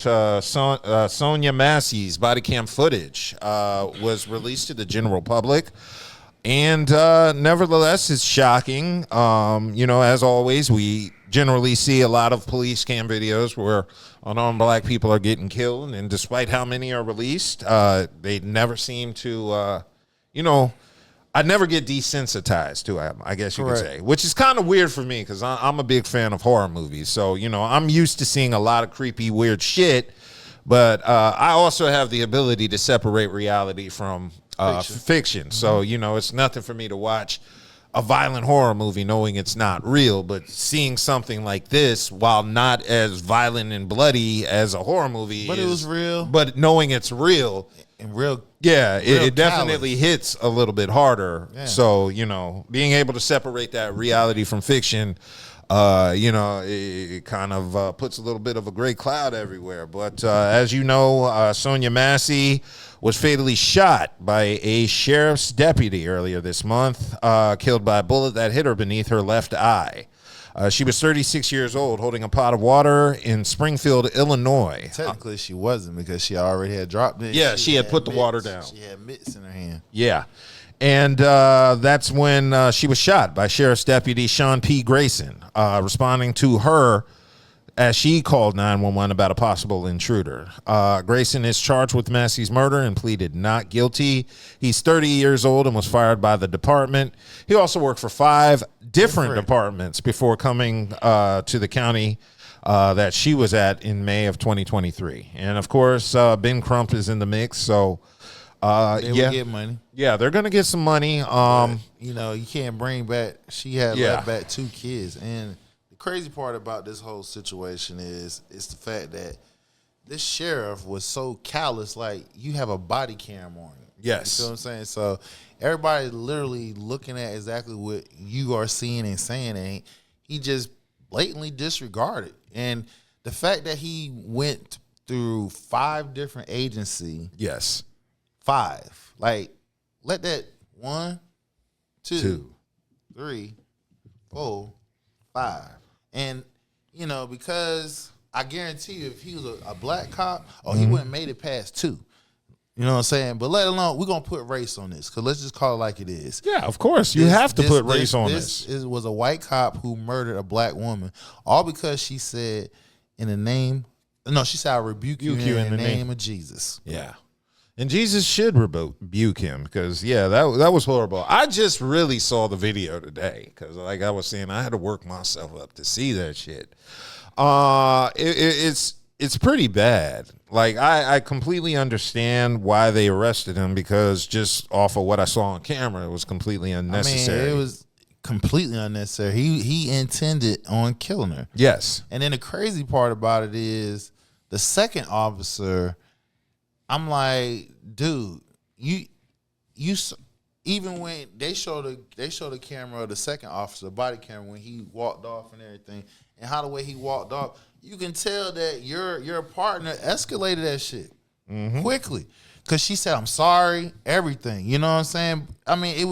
Sonya Massey's body cam footage was released to the general public. And nevertheless, it's shocking. As always, we generally see a lot of police cam videos where unarmed black people are getting killed. And despite how many are released, they never seem to, I never get desensitized to it, I guess you could say, which is kind of weird for me because I'm a big fan of horror movies. So, I'm used to seeing a lot of creepy, weird shit. But I also have the ability to separate reality from fiction. So, it's nothing for me to watch a violent horror movie knowing it's not real, but seeing something like this, while not as violent and bloody as a horror movie, but it was real. But knowing it's real and real, it definitely hits a little bit harder. Yeah. So, being able to separate that reality from fiction, it kind of puts a little bit of a gray cloud everywhere. But as you know, Sonya Massey was fatally shot by a sheriff's deputy earlier this month, killed by a bullet that hit her beneath her left eye. She was 36 years old, holding a pot of water in Springfield, Illinois. Technically, she wasn't because she already had dropped it. Yeah, she had put the water down. She had mitts in her hand. Yeah. And that's when she was shot by Sheriff's Deputy Sean P. Grayson, responding to her as she called 911 about a possible intruder. Grayson is charged with Massey's murder and pleaded not guilty. He's 30 years old and was fired by the department. He also worked for 5 different departments before coming to the county that she was at in May of 2023. And, of course, Ben Crump is in the mix, so... They will get money. Yeah, they're gonna get some money. You can't bring back. She had left back 2 kids, and the crazy part about this whole situation is the fact that this sheriff was so callous. Like, you have a body cam on you. Yes, you know what I'm saying. So everybody's literally looking at exactly what you are seeing and saying, and he just blatantly disregarded. And the fact that he went through 5 different agencies. Yes. 5. Like, let that 1, 2, 3, 4, 5. And, because I guarantee you if he was a black cop, he wouldn't have made it past 2. You know what I'm saying? But let alone, we're going to put race on this because let's just call it like it is. Yeah, of course. You have to put race on this. This was a white cop who murdered a black woman, all because she said, in the name, no, she said, I rebuke you in the name of Jesus. Yeah. And Jesus should rebuke him because, that was horrible. I just really saw the video today because, like I was saying, I had to work myself up to see that shit. It's pretty bad. Like, I completely understand why they arrested him because just off of what I saw on camera, it was completely unnecessary. I mean, it was completely unnecessary. He intended on killing her. Yes. And then the crazy part about it is the second officer, I'm like, dude, you even when they show the camera of the second officer, body camera, when he walked off and everything, and how the way he walked off, you can tell that your partner escalated that shit quickly because she said, I'm sorry, everything. You know what I'm saying? I mean, it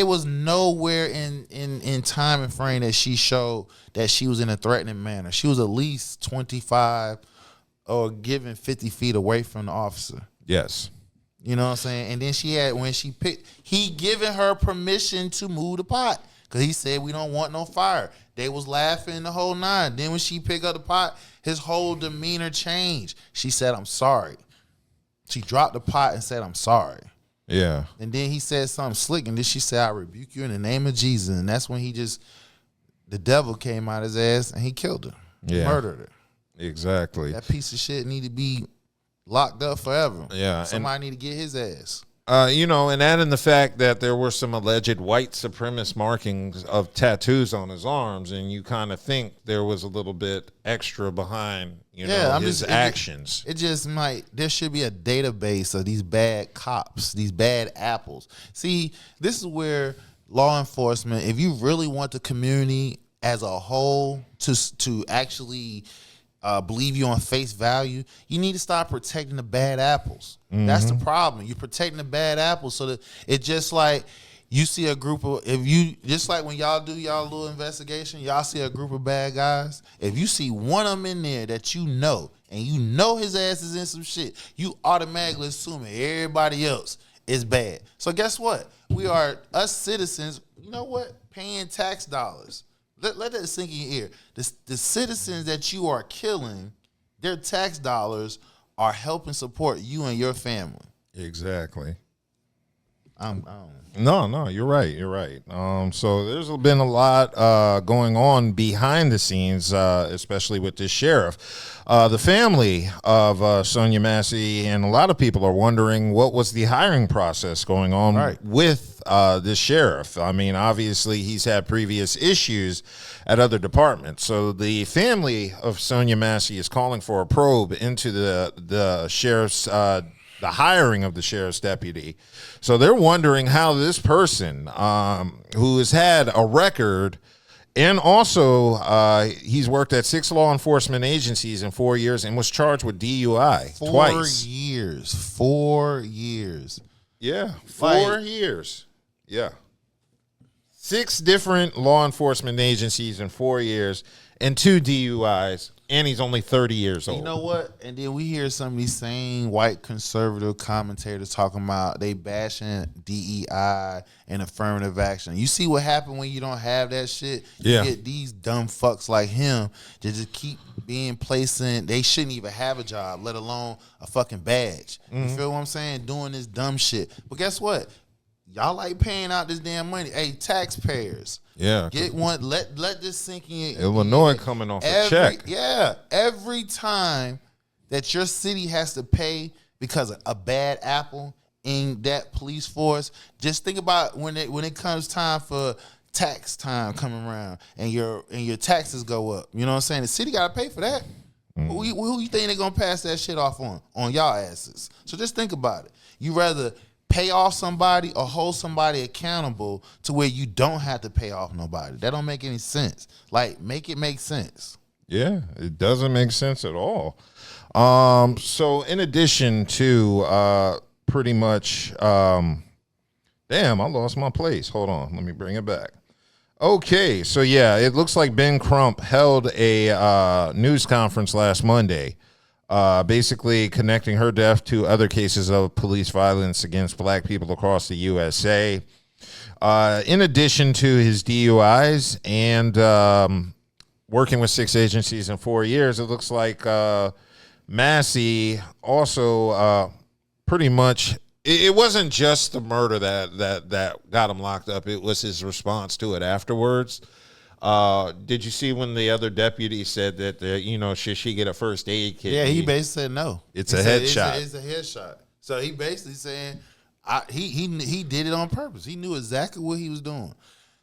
was nowhere in time and frame that she showed that she was in a threatening manner. She was at least 25 or given 50 feet away from the officer. Yes. You know what I'm saying? And then he given her permission to move the pot because he said, we don't want no fire. They was laughing the whole 9. Then when she picked up the pot, his whole demeanor changed. She said, I'm sorry. She dropped the pot and said, I'm sorry. Yeah. And then he said something slick, and then she said, I rebuke you in the name of Jesus. And that's when the devil came out his ass and he killed her. He murdered her. Exactly. That piece of shit need to be locked up forever. Yeah. Somebody need to get his ass. And adding the fact that there were some alleged white supremacist markings of tattoos on his arms, and you kind of think there was a little bit extra behind, his actions. There should be a database of these bad cops, these bad apples. See, this is where law enforcement, if you really want the community as a whole to actually believe you on face value, you need to start protecting the bad apples. That's the problem. You're protecting the bad apples so that it just like You see a group of, if you, just like when y'all do y'all little investigation, y'all see a group of bad guys. If you see one of them in there that you know, and you know his ass is in some shit, you automatically assume everybody else is bad. So guess what? We are, us citizens, you know what? Paying tax dollars. Let that sink in your ear. The citizens that you are killing, their tax dollars are helping support you and your family. Exactly. I don't know. No, you're right. You're right. So there's been a lot going on behind the scenes, especially with this sheriff. The family of Sonya Massey and a lot of people are wondering what was the hiring process going on with this sheriff. I mean, obviously he's had previous issues at other departments. So the family of Sonya Massey is calling for a probe into the sheriff's the hiring of the sheriff's deputy. So they're wondering how this person, who has had a record, and also he's worked at 6 law enforcement agencies in 4 years and was charged with DUI twice. 4 years. Yeah, 4 years. Yeah. 6 different law enforcement agencies in 4 years and 2 DUIs. And he's only 30 years old. You know what? And then we hear some of these same white conservative commentators talking about they bashing DEI and affirmative action. You see what happened when you don't have that shit? You get these dumb fucks like him to just keep being placing. They shouldn't even have a job, let alone a fucking badge. You feel what I'm saying? Doing this dumb shit. But guess what? Y'all like paying out this damn money. Hey, taxpayers. Yeah. Get one. Let this sink in. Illinois coming off a check. Yeah. Every time that your city has to pay because of a bad apple in that police force, just think about when it comes time for tax time coming around and your taxes go up. You know what I'm saying? The city got to pay for that. Who you think they're going to pass that shit off on y'all asses? So just think about it. You rather pay off somebody or hold somebody accountable to where you don't have to pay off nobody. That don't make any sense. Like, make it make sense. Yeah, it doesn't make sense at all. So in addition to pretty much, damn, I lost my place. Hold on, let me bring it back. Okay, so yeah, it looks like Ben Crump held a news conference last Monday, basically connecting her death to other cases of police violence against black people across the USA. In addition to his DUIs and working with 6 agencies in 4 years, it looks like Massey also pretty much, it wasn't just the murder that got him locked up. It was his response to it afterwards. Did you see when the other deputy said that, should she get a first aid kit? Yeah, he basically said no. It's a headshot. It's a headshot. So he basically saying he did it on purpose. He knew exactly what he was doing.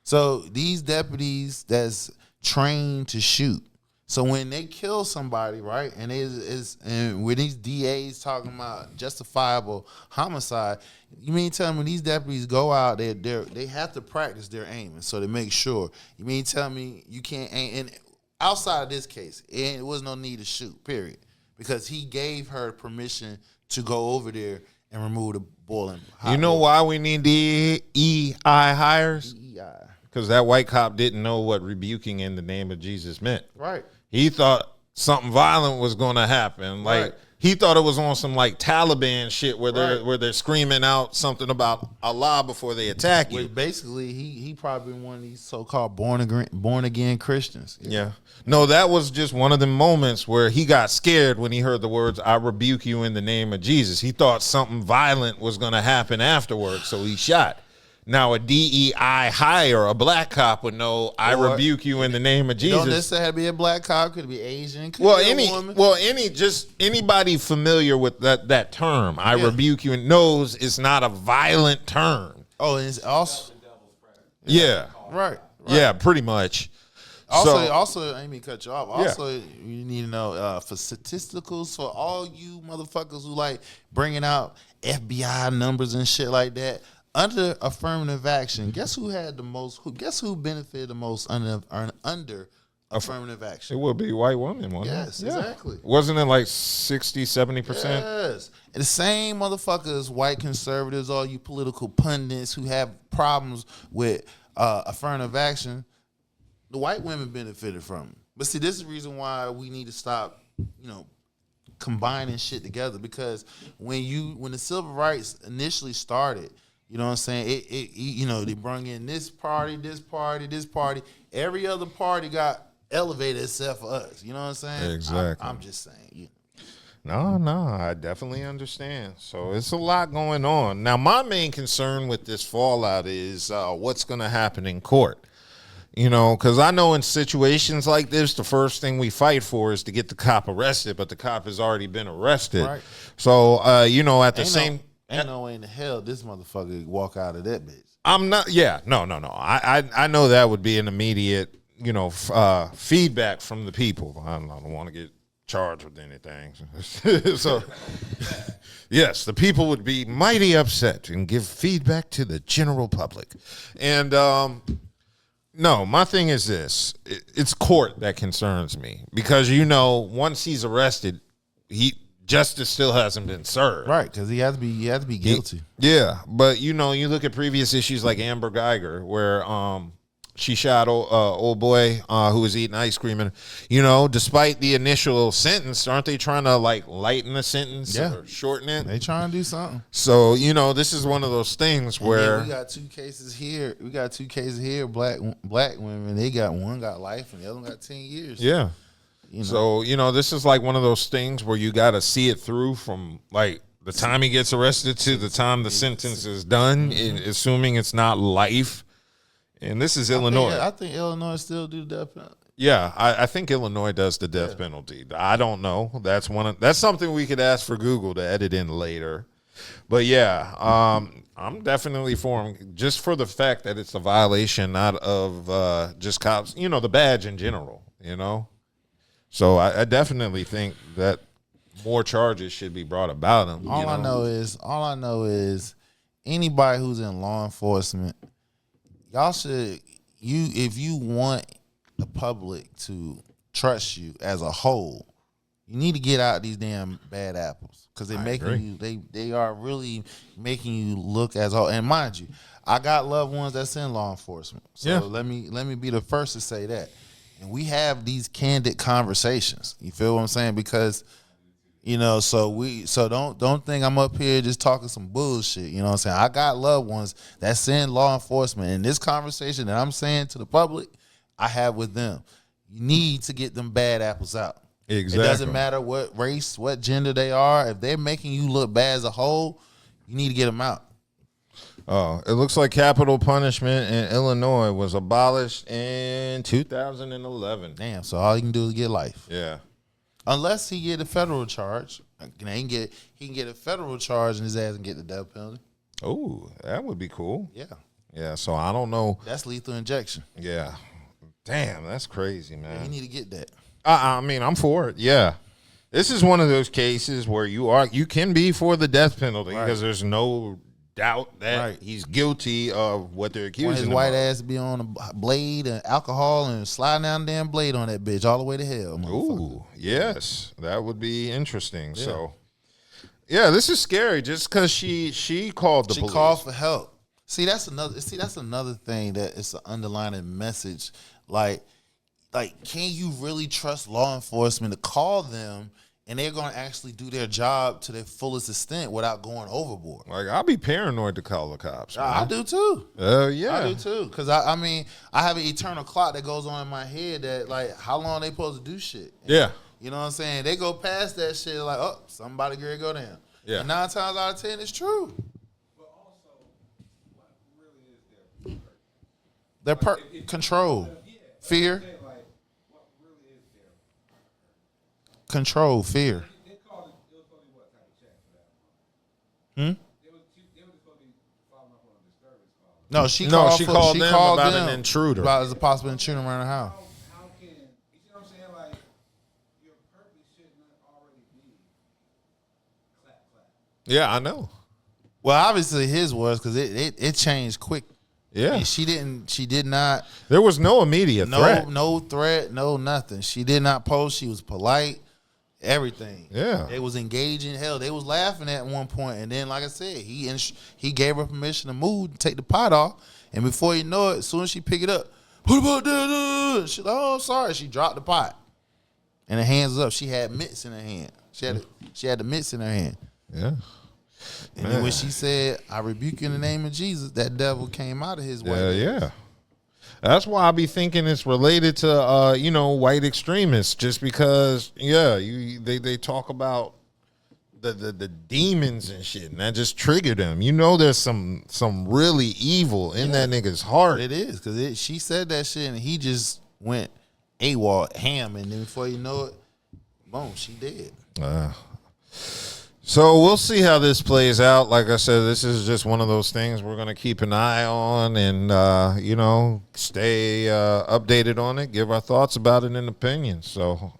So these deputies that's trained to shoot. So when they kill somebody, right, and and when these DAs talking about justifiable homicide, you mean tell me when these deputies go out, they have to practice their aiming so to make sure. You mean tell me you can't aim? And outside of this case, it was no need to shoot, period, because he gave her permission to go over there and remove the boiling hot You know water. why we need DEI hires? DEI. Because that white cop didn't know what rebuking in the name of Jesus meant. Right. He thought something violent was going to happen. Like he thought it was on some like Taliban shit where they're screaming out something about Allah before they attack you. Which basically he probably one of these so-called born again Christians. Yeah. No, that was just one of the moments where he got scared when he heard the words, "I rebuke you in the name of Jesus." He thought something violent was going to happen afterwards, so he shot. Now, a DEI hire, a black cop would know, "I rebuke you in the name of Jesus." Don't necessarily have to be a black cop. Could be Asian. Could be a woman. Anybody familiar with that term, "I rebuke you," and knows it's not a violent term. Oh, and it's also right. Yeah, pretty much. Also, I didn't mean to cut you off. Also, you need to know for statisticals for all you motherfuckers who like bringing out FBI numbers and shit like that. Under affirmative action, guess who had the most? Guess who benefited the most under affirmative action? It would be white women, wasn't it? Yes, exactly. Wasn't it like 60, 70%? Yes. And the same motherfuckers, white conservatives, all you political pundits who have problems with affirmative action, the white women benefited from it. But see, this is the reason why we need to stop, combining shit together, because when the civil rights initially started, you know what I'm saying, they brought in this party, every other party got elevated except for us. You know what I'm saying? Exactly. I'm just saying. No, I definitely understand. So it's a lot going on. Now, my main concern with this fallout is what's going to happen in court. Because I know in situations like this, the first thing we fight for is to get the cop arrested, but the cop has already been arrested. Right. So, at the same... Ain't no way in the hell this motherfucker walk out of that bitch. I'm not... Yeah, no. I know that would be an immediate, feedback from the people. I don't want to get charged with anything. So, yes, the people would be mighty upset and give feedback to the general public. And... No, my thing is this. It's court that concerns me because, once he's arrested, justice still hasn't been served. Right, because he has to be guilty. But, you look at previous issues like Amber Geiger where she shot old boy who was eating ice cream. And, despite the initial sentence, aren't they trying to, lighten the sentence or shorten it? They trying to do something. So, this is one of those things where... we got two cases here. Black women. They got one got life and the other one got 10 years. Yeah. So, this is like one of those things where you got to see it through from, the time he gets arrested to the time the sentence is done, assuming it's not life. And this is Illinois. I think Illinois still do the death penalty. Yeah, I think Illinois does the death penalty. I don't know. That's something we could ask for Google to edit in later. But yeah, I'm definitely for him just for the fact that it's a violation not of just cops, the badge in general, So I definitely think that more charges should be brought about him. All I know is anybody who's in law enforcement, y'all should, if you want the public to trust you as a whole, you need to get out these damn bad apples because they are really making you look as a whole. And mind you, I got loved ones that's in law enforcement, so let me be the first to say that. And we have these candid conversations. You feel what I'm saying? Because so don't think I'm up here just talking some bullshit. You know what I'm saying? I got loved ones that's in law enforcement. And this conversation that I'm saying to the public, I have with them. You need to get them bad apples out. Exactly. It doesn't matter what race, what gender they are. If they're making you look bad as a whole, you need to get them out. Oh, it looks like capital punishment in Illinois was abolished in 2011. Damn, so all you can do is get life. Yeah. Unless he get a federal charge. He can get a federal charge and his ass can get the death penalty. Oh, that would be cool. Yeah. Yeah, so I don't know. That's lethal injection. Yeah. Damn, that's crazy, man. Yeah, you need to get that. I'm for it. Yeah. This is one of those cases where you can be for the death penalty because there's no doubt that he's guilty of what they're accusing him of. His white ass be on a blade and alcohol and sliding down the damn blade on that bitch all the way to hell. Ooh, yes. That would be interesting. Yeah. So, yeah, this is scary just because she called the police. She called for help. See, that's another thing that it's an underlying message. Like, can you really trust law enforcement to call them and they're going to actually do their job to their fullest extent without going overboard? I'll be paranoid to call the cops. Man. I do too. Yeah. I do too. Because, I have an eternal clock that goes on in my head that, how long they supposed to do shit? Yeah. You know what I'm saying? They go past that shit somebody going to go down. Yeah. And 9 times out of 10, it's true. But also, what really is their control. Fear. Control, fear. They called it was supposed to be what type of check for that? They were just supposed to be following up on a disturbance call. She called them about an intruder. About as a possible intruder around the house. How can, you see what I'm saying? Your purpose shouldn't already be clap. Yeah, I know. Well, obviously his was because it changed quick. Yeah. And she did not. There was no immediate threat. No threat, no nothing. She did not post. She was polite. everything. Yeah. They was engaging. Hell, they was laughing at one point, and then, like I said, he gave her permission to move, take the pot off, and before you know it, as soon as she pick it up, what about that? She's like, oh, sorry. She dropped the pot, and her hands was up. She had mitts in her hand. She had the mitts in her hand. Yeah. And then when she said, I rebuke you in the name of Jesus, that devil came out of his way. Yeah. That's why I be thinking it's related to, white extremists, just because, they talk about the demons and shit, and that just triggered them. You know, there's some really evil in that nigga's heart. It is, because she said that shit, and he just went AWOL, ham, and then before you know it, boom, she dead. So we'll see how this plays out. Like I said, this is just one of those things we're going to keep an eye on and, stay updated on it, give our thoughts about it and opinions. So,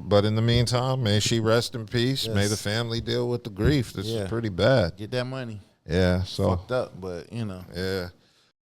but in the meantime, may she rest in peace. Yes. May the family deal with the grief. This is pretty bad. Get that money. Yeah. So fucked up, but, Yeah.